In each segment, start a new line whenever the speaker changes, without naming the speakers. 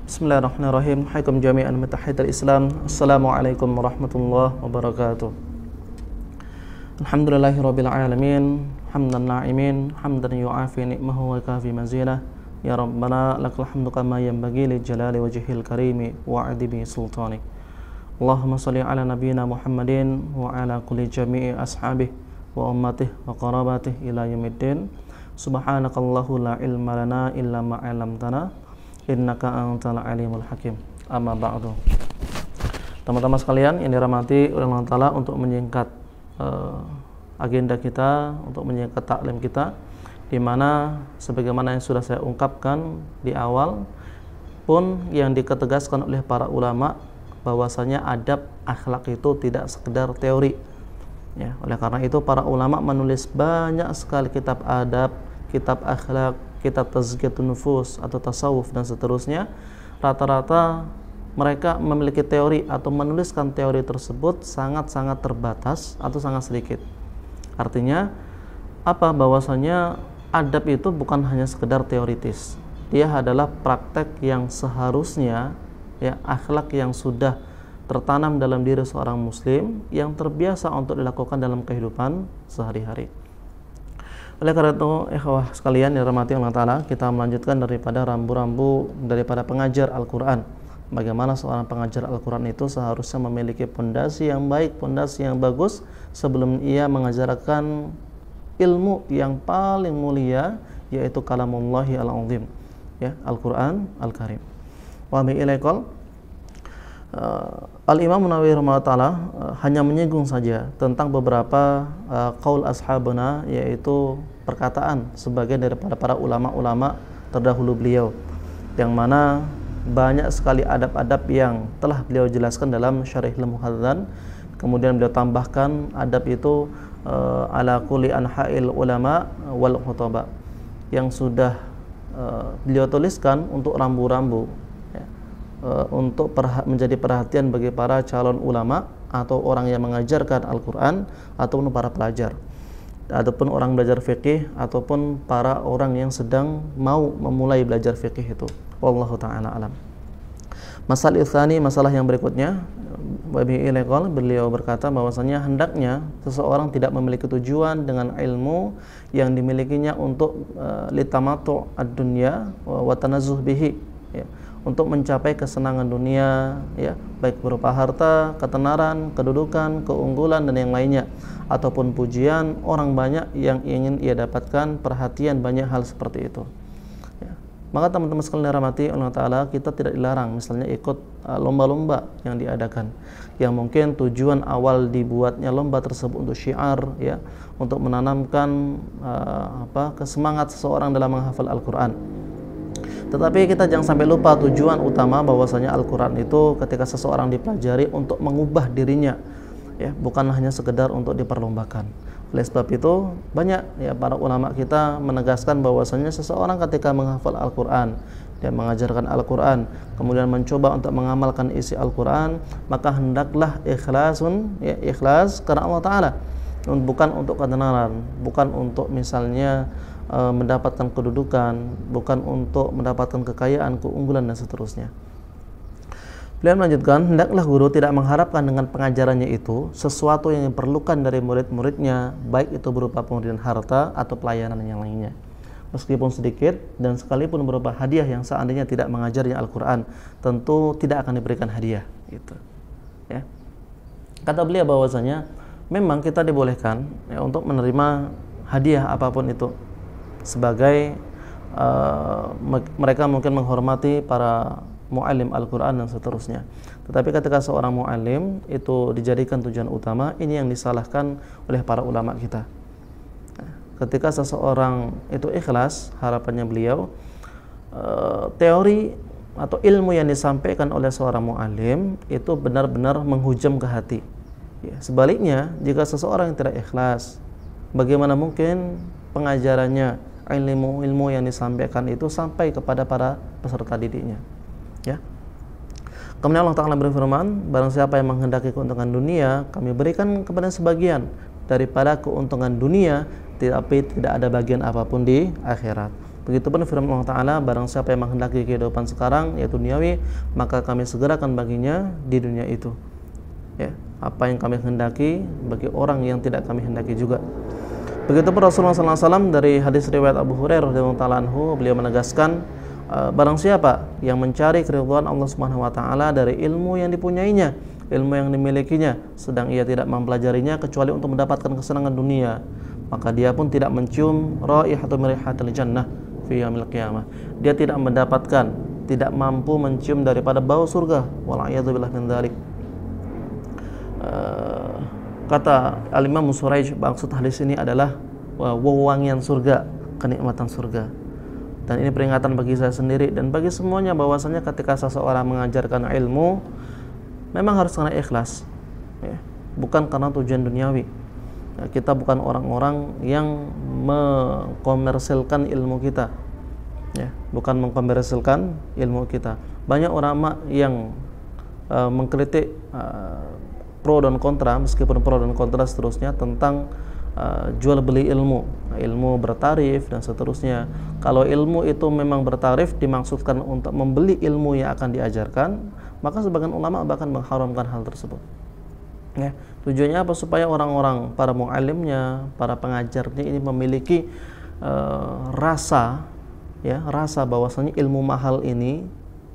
Bismillahirrahmanirrahim. Haikum jami'an mutahhidal Islam. Assalamualaikum warahmatullahi wabarakatuh. Alhamdulillahirabbil alamin, hamdan na'imin, hamdan yu'afi ni'mahu wa kafi mazinah. Ya Rabbana lakal hamdu kama yanbaghi li jalali wajhil karimi wa 'adimi sultanik. Allahumma shalli ala nabiyyina Muhammadin wa ala kulli jami'i ashabihi wa ummatihi wa qarabatihi ila yaumiddin. Subhanakallahu la ilma lana illa ma 'allamtana innaka antal alimul hakim. Amma ba'du. Teman-teman sekalian yang dirahmati oleh Allah Ta'ala, untuk menyingkat agenda kita, untuk menyingkat taklim kita, di mana sebagaimana yang sudah saya ungkapkan di awal pun yang diketegaskan oleh para ulama bahwasanya adab akhlak itu tidak sekedar teori. Ya, oleh karena itu para ulama menulis banyak sekali kitab adab, kitab akhlak, kitab tazkiyatun nufus atau tasawuf dan seterusnya. Rata-rata mereka memiliki teori atau menuliskan teori tersebut sangat-sangat terbatas atau sangat sedikit. Artinya apa? Bahwasanya adab itu bukan hanya sekedar teoritis. Dia adalah praktek yang seharusnya, ya, akhlak yang sudah tertanam dalam diri seorang muslim yang terbiasa untuk dilakukan dalam kehidupan sehari-hari. Oleh karena itu, ikhwah sekalian yang dirahmati Allah Ta'ala, kita melanjutkan daripada rambu-rambu daripada pengajar Al-Quran. Bagaimana seorang pengajar Al-Quran itu seharusnya memiliki pondasi yang baik, pondasi yang bagus sebelum ia mengajarkan ilmu yang paling mulia, yaitu kalamullahi al-azim, ya, Al-Quran Al-Karim. Wa bi ilaikal Al-Imam Nawawi rahimahullah hanya menyinggung saja tentang beberapa qaul ashabuna, yaitu perkataan sebagian daripada para ulama-ulama terdahulu beliau, yang mana banyak sekali adab-adab yang telah beliau jelaskan dalam Syarih Al-Muhadzan. Kemudian beliau tambahkan adab itu ala kulli anha'il ulama wal khutaba, yang sudah beliau tuliskan untuk rambu-rambu, untuk menjadi perhatian bagi para calon ulama atau orang yang mengajarkan Al-Quran ataupun para pelajar, ataupun orang belajar fikih, ataupun para orang yang sedang mau memulai belajar fikih itu. Wallahu ta'ala alam. Masalah yang berikutnya, beliau berkata bahwasanya hendaknya seseorang tidak memiliki tujuan dengan ilmu yang dimilikinya untuk litamatu ad-dunya wa tanazzuh bihi, ya, untuk mencapai kesenangan dunia, ya, baik berupa harta, ketenaran, kedudukan, keunggulan dan yang lainnya, ataupun pujian orang banyak yang ingin ia dapatkan, perhatian banyak hal seperti itu, ya. Maka teman-teman sekalian rahmati Allah Ta'ala, kita tidak dilarang misalnya ikut lomba-lomba yang diadakan, yang mungkin tujuan awal dibuatnya lomba tersebut untuk syiar, ya, untuk menanamkan kesemangat seseorang dalam menghafal Al-Quran. Tetapi kita jangan sampai lupa tujuan utama bahwasanya Al-Quran itu ketika seseorang dipelajari untuk mengubah dirinya, ya, bukan hanya sekedar untuk diperlombakan. Oleh sebab itu banyak, ya, para ulama kita menegaskan bahwasanya seseorang ketika menghafal Al-Quran dan mengajarkan Al-Quran, kemudian mencoba untuk mengamalkan isi Al-Quran, maka hendaklah ikhlasun, ya, ikhlas karena Allah Ta'ala, bukan untuk ketenaran, bukan untuk misalnya mendapatkan kedudukan, bukan untuk mendapatkan kekayaan, keunggulan dan seterusnya. Beliau melanjutkan, hendaklah guru tidak mengharapkan dengan pengajarannya itu sesuatu yang diperlukan dari murid-muridnya, baik itu berupa pemberian harta atau pelayanan yang lainnya, meskipun sedikit, dan sekalipun berupa hadiah yang seandainya tidak mengajarnya Al-Quran, tentu tidak akan diberikan hadiah, gitu, ya. Kata beliau bahwasanya memang kita dibolehkan, ya, untuk menerima hadiah apapun itu, sebagai mereka mungkin menghormati para mu'allim Al-Quran dan seterusnya. Tetapi ketika seorang mu'allim itu dijadikan tujuan utama, ini yang disalahkan oleh para ulama kita. Ketika seseorang itu ikhlas, harapannya beliau, teori atau ilmu yang disampaikan oleh seorang mu'allim itu benar-benar menghujam ke hati, ya. Sebaliknya, jika seseorang yang tidak ikhlas, bagaimana mungkin pengajarannya, ilmu yang disampaikan itu sampai kepada para peserta didiknya, ya. Kemudian Allah Ta'ala berfirman, barang siapa yang menghendaki keuntungan dunia, kami berikan kepada sebagian daripada keuntungan dunia, tapi tidak ada bagian apapun di akhirat. Begitupun firman Allah Ta'ala, barang siapa yang menghendaki kehidupan sekarang yaitu duniawi, maka kami segerakan baginya di dunia itu. Ya, apa yang kami hendaki bagi orang yang tidak kami hendaki juga. Begitupun Rasulullah SAW dari hadis riwayat Abu Hurairah radhiyallahu ta'ala anhu, beliau menegaskan, barang siapa yang mencari keridhaan Allah Subhanahu wa taala dari ilmu yang dipunyainya, ilmu yang dimilikinya, sedang ia tidak mempelajarinya kecuali untuk mendapatkan kesenangan dunia, maka dia pun tidak mencium raihatul mirihatil jannah fi yaumil qiyamah. Dia tidak mendapatkan, tidak mampu mencium daripada bau surga. Wal'iyadzubillah min dzalik. Kata Al-Imam Suraij, maksud hadis ini adalah wewangian surga, kenikmatan surga. Dan ini peringatan bagi saya sendiri dan bagi semuanya, bahwasanya ketika seseorang mengajarkan ilmu memang harus karena ikhlas, ya, bukan karena tujuan duniawi. Ya, kita bukan orang-orang yang mengkomersilkan ilmu kita, ya, bukan mengkomersilkan ilmu kita. Banyak ulama yang mengkritik pro dan kontra, meskipun pro dan kontra seterusnya tentang jual beli ilmu, ilmu bertarif dan seterusnya. Kalau ilmu itu memang bertarif, dimaksudkan untuk membeli ilmu yang akan diajarkan, maka sebagian ulama bahkan mengharamkan hal tersebut. Ya, tujuannya apa? Supaya orang-orang, para mu'alimnya, para pengajarnya ini memiliki rasa, ya, rasa bahwasanya ilmu mahal ini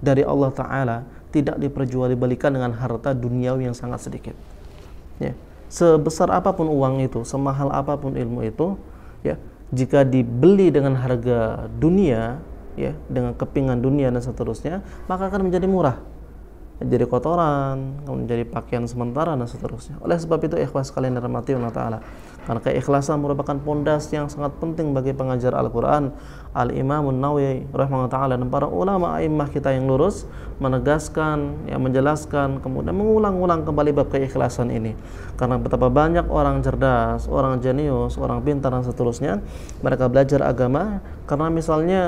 dari Allah Ta'ala tidak diperjualbelikan dengan harta duniawi yang sangat sedikit. Ya, sebesar apapun uang itu, semahal apapun ilmu itu, ya, jika dibeli dengan harga dunia, ya, dengan kepingan dunia dan seterusnya, maka akan menjadi murah, jadi kotoran, menjadi pakaian sementara dan seterusnya. Oleh sebab itu, ikhwas kalian dirahmati Allah Ta'ala, karena keikhlasan merupakan pondasi yang sangat penting bagi pengajar Al-Quran. Al-Imam An-Nawawi rahimahullah ta'ala dan para ulama a'immah kita yang lurus menegaskan, yang menjelaskan, kemudian mengulang-ulang kembali bab keikhlasan ini. Karena betapa banyak orang cerdas, orang jenius, orang pintar dan seterusnya, mereka belajar agama karena misalnya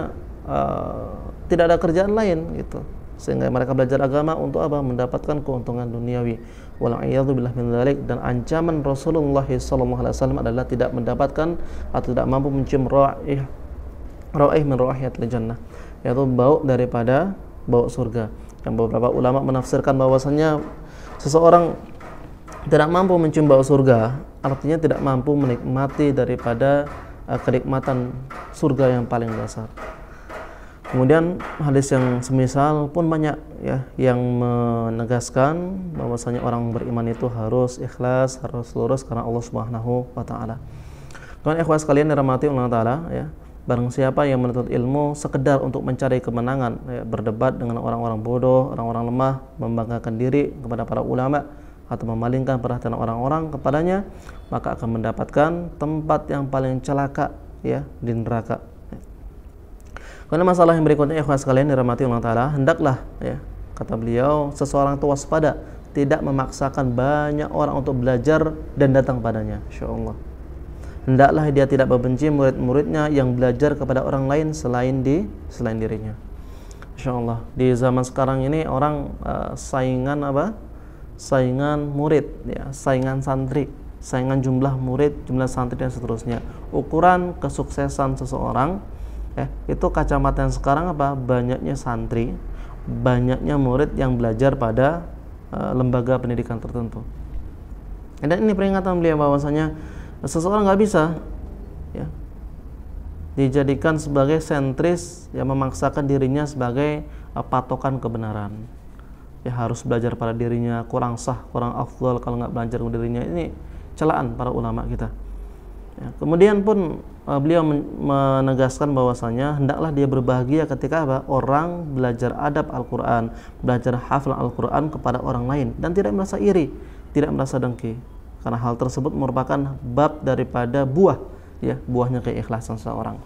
tidak ada kerjaan lain gitu, sehingga mereka belajar agama untuk apa? Mendapatkan keuntungan duniawi. Wal'iyadzubillah min dzalik. Dan ancaman Rasulullah SAW adalah tidak mendapatkan atau tidak mampu mencium raih min raihatil jannah, yaitu bau daripada bau surga. Yang beberapa ulama menafsirkan bahwasanya seseorang tidak mampu mencium bau surga, artinya tidak mampu menikmati daripada kenikmatan surga yang paling dasar. Kemudian hadis yang semisal pun banyak, ya, yang menegaskan bahwasanya orang beriman itu harus ikhlas, harus lurus karena Allah Subhanahu wa taala. Kemudian ikhwas kalian dirahmati Allah Ta'ala, ya, barang siapa yang menuntut ilmu sekedar untuk mencari kemenangan, ya, berdebat dengan orang-orang bodoh, orang-orang lemah, membanggakan diri kepada para ulama atau memalingkan perhatian orang-orang kepadanya, maka akan mendapatkan tempat yang paling celaka, ya, di neraka. Karena masalah yang berikutnya, ikhwas sekalian dirahmati Allah Ta'ala, hendaklah, ya, kata beliau, seseorang itu waspada, tidak memaksakan banyak orang untuk belajar dan datang padanya. Insyaallah, hendaklah dia tidak membenci murid-muridnya yang belajar kepada orang lain selain dirinya. Insyaallah, di zaman sekarang ini orang saingan apa? Saingan murid, ya, saingan santri, saingan jumlah murid, jumlah santri dan seterusnya. Ukuran kesuksesan seseorang, ya, itu kacamata yang sekarang apa? Banyaknya santri, banyaknya murid yang belajar pada lembaga pendidikan tertentu. Dan ini peringatan beliau bahwasanya seseorang nggak bisa, ya, dijadikan sebagai sentris yang memaksakan dirinya sebagai patokan kebenaran. Ya, harus belajar pada dirinya, kurang sah, kurang afdal kalau nggak belajar pada dirinya. Ini celaan para ulama kita. Ya, kemudian pun beliau menegaskan bahwasanya hendaklah dia berbahagia ketika apa? Orang belajar adab Al-Quran, belajar hafal Al-Quran kepada orang lain dan tidak merasa iri, tidak merasa dengki, karena hal tersebut merupakan bab daripada buah, ya, buahnya keikhlasan seseorang.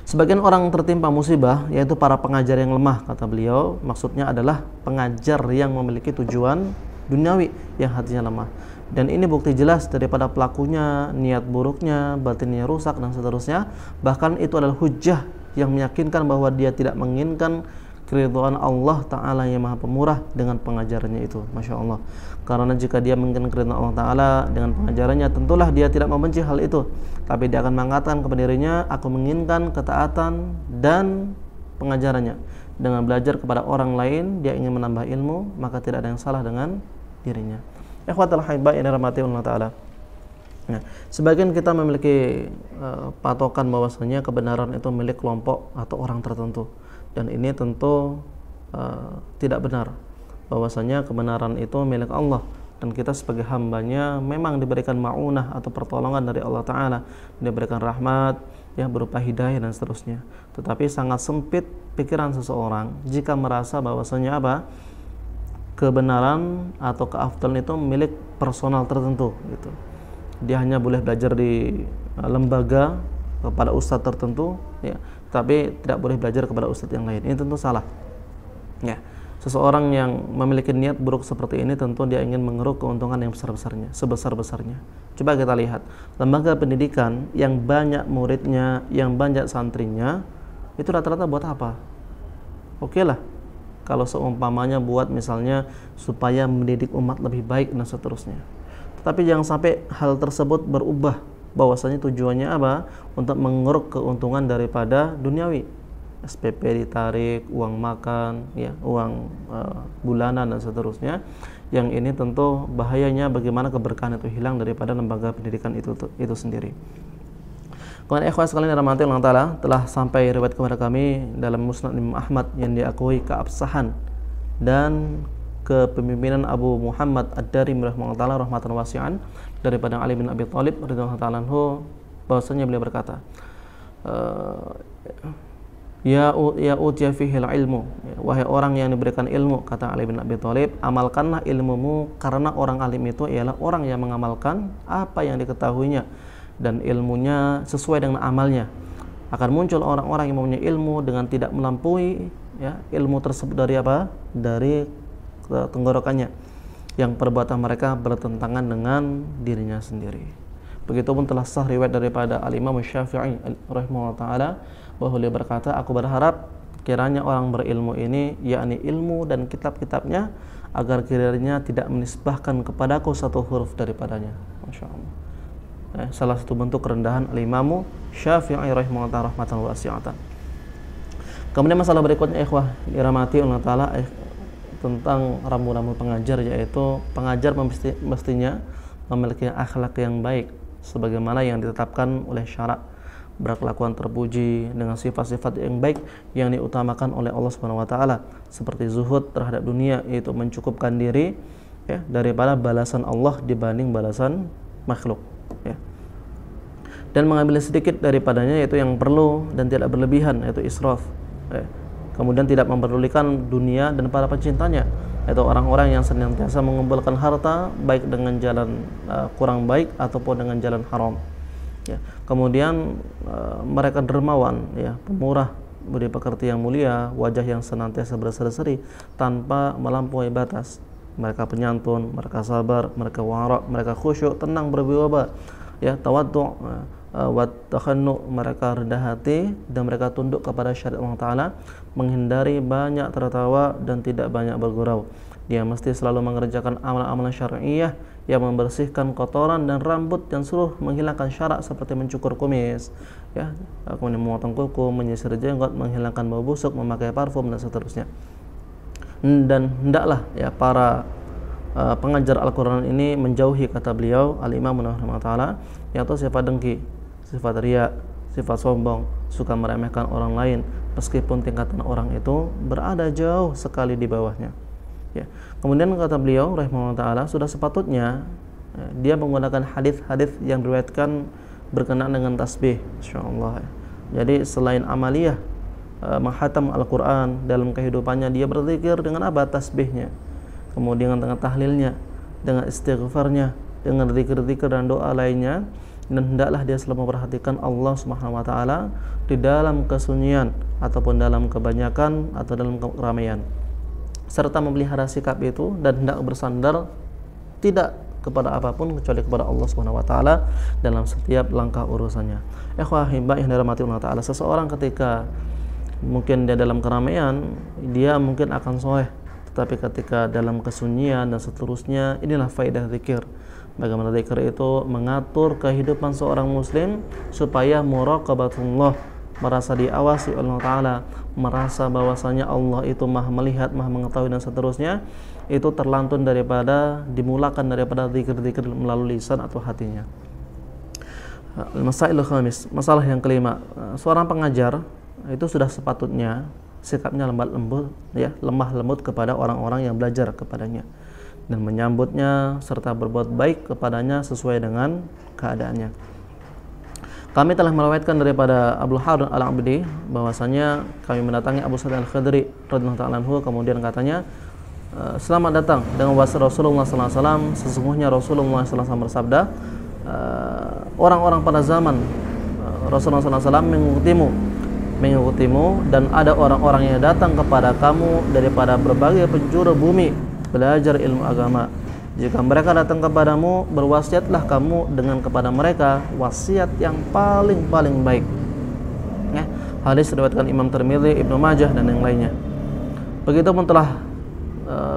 Sebagian orang tertimpa musibah, yaitu para pengajar yang lemah, kata beliau, maksudnya adalah pengajar yang memiliki tujuan duniawi yang hatinya lemah. Dan ini bukti jelas daripada pelakunya, niat buruknya, batinnya rusak dan seterusnya. Bahkan itu adalah hujjah yang meyakinkan bahwa dia tidak menginginkan keridhaan Allah Ta'ala yang maha pemurah dengan pengajarannya itu. Masya Allah. Karena jika dia menginginkan keridhaan Allah Ta'ala dengan pengajarannya, tentulah dia tidak membenci hal itu, tapi dia akan mengatakan kepada dirinya, aku menginginkan ketaatan dan pengajarannya. Dengan belajar kepada orang lain, dia ingin menambah ilmu, maka tidak ada yang salah dengan dirinya. Ikhwatul haibah yang dirahmati Allah Ta'ala. Nah, sebagian kita memiliki patokan bahwasanya kebenaran itu milik kelompok atau orang tertentu, dan ini tentu tidak benar. Bahwasanya kebenaran itu milik Allah, dan kita sebagai hambanya memang diberikan ma'unah atau pertolongan dari Allah Ta'ala, diberikan rahmat ya berupa hidayah dan seterusnya. Tetapi sangat sempit pikiran seseorang jika merasa bahwasanya kebenaran atau keafdalan itu milik personal tertentu gitu. Dia hanya boleh belajar di lembaga kepada ustadz tertentu ya, tapi tidak boleh belajar kepada ustadz yang lain. Ini tentu salah ya. Seseorang yang memiliki niat buruk seperti ini tentu dia ingin mengeruk keuntungan yang sebesar-besarnya. Coba kita lihat lembaga pendidikan yang banyak muridnya, yang banyak santrinya, itu rata-rata buat apa? Oke lah kalau seumpamanya buat misalnya supaya mendidik umat lebih baik dan seterusnya. Tapi jangan sampai hal tersebut berubah bahwasanya tujuannya untuk mengeruk keuntungan daripada duniawi. SPP ditarik, uang makan, ya, uang bulanan dan seterusnya. Yang ini tentu bahayanya bagaimana keberkahan itu hilang daripada lembaga pendidikan itu sendiri. Kemudian ikhwan sekalian rahmati Allah Ta'ala, telah sampai riwayat kepada kami dalam Musnad Imam Ahmad yang diakui keabsahan dan kepemimpinan Abu Muhammad Ad-Darimi rahimahullah rahmatan wasi'an daripada Ali bin Abi Thalib radhiyallahu ta'ala anhu, bahwasanya beliau berkata, ya utiya fihil ilmu, wahai orang yang diberikan ilmu, kata Ali bin Abi Thalib, amalkanlah ilmumu, karena orang alim itu ialah orang yang mengamalkan apa yang diketahuinya dan ilmunya sesuai dengan amalnya. Akan muncul orang-orang yang mempunyai ilmu dengan tidak melampaui ya, ilmu tersebut dari tenggorokannya, yang perbuatan mereka bertentangan dengan dirinya sendiri. Begitupun telah sah riwayat daripada Al-Imam Syafi'i rahimahullah ta'ala, bahwa beliau berkata, aku berharap kiranya orang berilmu ini, yakni ilmu dan kitab-kitabnya, agar kiranya tidak menisbahkan kepadaku satu huruf daripadanya. Masya Allah. Salah satu bentuk kerendahan Al-Imam Syafi'i rahimahullah ta'ala rahmatan wasi'atan. Kemudian masalah berikutnya ikhwah dirahmati Allah ta'ala, tentang rambu-rambu pengajar, yaitu pengajar mestinya memiliki akhlak yang baik sebagaimana yang ditetapkan oleh syarak, berkelakuan terpuji dengan sifat-sifat yang baik yang diutamakan oleh Allah Subhanahu wa taala, seperti zuhud terhadap dunia, yaitu mencukupkan diri ya daripada balasan Allah dibanding balasan makhluk ya, dan mengambil sedikit daripadanya, yaitu yang perlu dan tidak berlebihan, yaitu israf ya. Kemudian tidak memperdulikan dunia dan para pecintanya, yaitu orang-orang yang senantiasa mengumpulkan harta baik dengan jalan kurang baik ataupun dengan jalan haram ya. Kemudian mereka dermawan ya, pemurah, budi pekerti yang mulia, wajah yang senantiasa berseri-seri tanpa melampaui batas. Mereka penyantun, mereka sabar, mereka wara', mereka khusyuk, tenang berwibawa ya, tawaddu' wa takhannu, mereka rendah hati dan mereka tunduk kepada syariat Allah Ta'ala, menghindari banyak tertawa dan tidak banyak bergurau. Dia mesti selalu mengerjakan amalan-amalan syar'iyah yang membersihkan kotoran dan rambut dan suruh menghilangkan syarak, seperti mencukur kumis ya, kemudian memotong kuku, menyisir jenggot, menghilangkan bau busuk, memakai parfum dan seterusnya. Dan hendaklah ya para pengajar Al-Quran ini menjauhi, kata beliau Al-Imam Rahimahullah Ta'ala, yaitu sifat dengki, sifat riya, sifat sombong, suka meremehkan orang lain meskipun tingkatan orang itu berada jauh sekali di bawahnya ya. Kemudian kata beliau rahimahullah ta'ala, sudah sepatutnya dia menggunakan hadis-hadis yang diriwayatkan berkenaan dengan tasbih, insyaallah ya. Jadi selain amaliyah menghatam Al-Quran, dalam kehidupannya dia berzikir dengan tasbihnya, kemudian dengan tahlilnya, dengan istighfarnya, dengan zikir-zikir dan doa lainnya. Dan hendaklah dia selalu memperhatikan Allah Subhanahu wa taala di dalam kesunyian ataupun dalam kebanyakan atau dalam keramaian, serta memelihara sikap itu dan hendak bersandar tidak kepada apapun kecuali kepada Allah Subhanahu wa taala dalam setiap langkah urusannya. Ikhwah hibah yang dirahmati Allah taala, seseorang ketika Mungkin dia dalam keramaian, dia mungkin akan soleh, tetapi ketika dalam kesunyian dan seterusnya, inilah faedah zikir. Bagaimana zikir itu mengatur kehidupan seorang muslim supaya muraqabatullah, merasa diawasi oleh Allah Ta'ala, merasa bahwasanya Allah itu maha melihat, maha mengetahui dan seterusnya, itu terlantun dimulakan daripada zikir-zikir melalui lisan atau hatinya. Al-masailul khamis, masalah yang kelima, seorang pengajar itu sudah sepatutnya sikapnya lemah lembut kepada orang-orang yang belajar kepadanya dan menyambutnya serta berbuat baik kepadanya sesuai dengan keadaannya. Kami telah meriwayatkan daripada Abu Harun Al-Abdi bahwasanya kami mendatangi Abu Sa'id Al-Khudri radhiyallahu ta'ala anhu, kemudian katanya, selamat datang dengan wasiat Rasulullah sallallahu alaihi wasallam. Sesungguhnya Rasulullah sallallahu alaihi wasallam bersabda, orang-orang pada zaman Rasulullah sallallahu alaihi wasallam mengikutimu dan ada orang-orang yang datang kepada kamu daripada berbagai penjuru bumi belajar ilmu agama. Jika mereka datang kepadamu, berwasiatlah kamu dengan kepada mereka wasiat yang paling baik. Hadis diriwayatkan Imam Tirmidzi, Ibnu Majah dan yang lainnya. Begitupun telah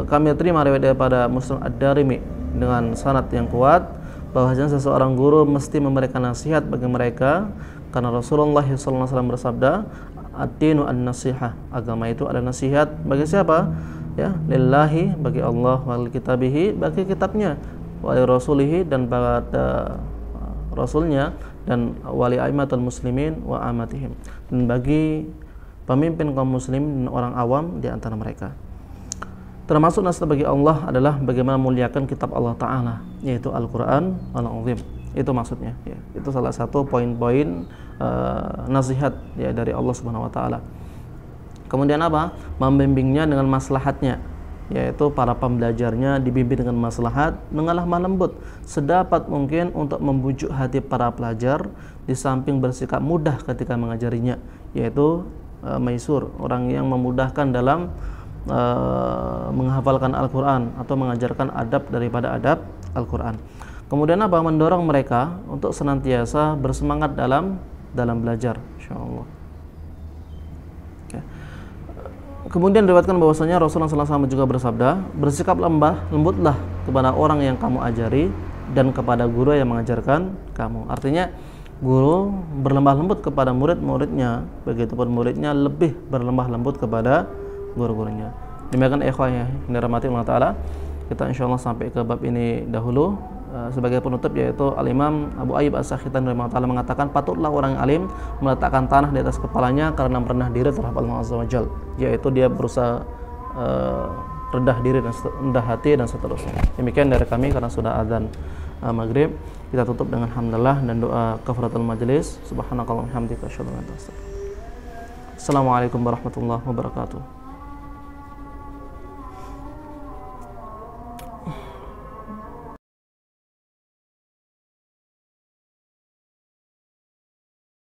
kami terima riwayat daripada Muslim Ad-Darimi dengan sanad yang kuat bahwasanya seseorang guru mesti memberikan nasihat bagi mereka, karena Rasulullah SAW bersabda, ad-dinu an-nasihah, agama itu adalah nasihat bagi siapa? Ya, lillahi, bagi Allah, wa kitabihi, bagi kitabnya, wa rasulihi, dan pada rasulnya, dan wali aimatul muslimin wa amatihim, dan bagi pemimpin kaum muslim dan orang awam di antara mereka. Termasuk nasihat bagi Allah adalah bagaimana muliakan kitab Allah Ta'ala, yaitu Al-Quran Al-Azim. Itu maksudnya ya. Itu salah satu poin-poin nasihat ya dari Allah Subhanahu wa taala. Kemudian apa? Membimbingnya dengan maslahatnya, yaitu para pembelajarnya dibimbing dengan maslahat, dengan lemah lembut sedapat mungkin untuk membujuk hati para pelajar, di samping bersikap mudah ketika mengajarinya, yaitu maisur, orang yang memudahkan dalam menghafalkan Al-Quran atau mengajarkan adab daripada adab Al-Quran. Kemudian apa? Mendorong mereka untuk senantiasa bersemangat dalam belajar, insyaallah. Okay. Kemudian diriwayatkan bahwasanya Rasulullah SAW juga bersabda, bersikap lembutlah kepada orang yang kamu ajari dan kepada guru yang mengajarkan kamu. Artinya guru berlemah lembut kepada murid-muridnya, begitupun muridnya lebih berlemah lembut kepada guru-gurunya. Demikian ikhwah yang dirahmati Allah Ta'ala, kita insyaallah sampai ke bab ini dahulu. Sebagai penutup, yaitu Al-Imam Abu Ayyub As-Sakhitani rahimahullah ta'ala mengatakan, patutlah orang alim meletakkan tanah di atas kepalanya karena merendah diri terhadap Allah Azza wa Jalla, yaitu dia berusaha rendah diri dan rendah hati dan seterusnya. Demikian dari kami, karena sudah azan maghrib, kita tutup dengan hamdalah dan doa kafaratul majlis. Subhanakallahumma hamdika asyhadu an la ilaha illa anta astaghfiruka wa atubu ilaik. Assalamualaikum warahmatullahi wabarakatuh.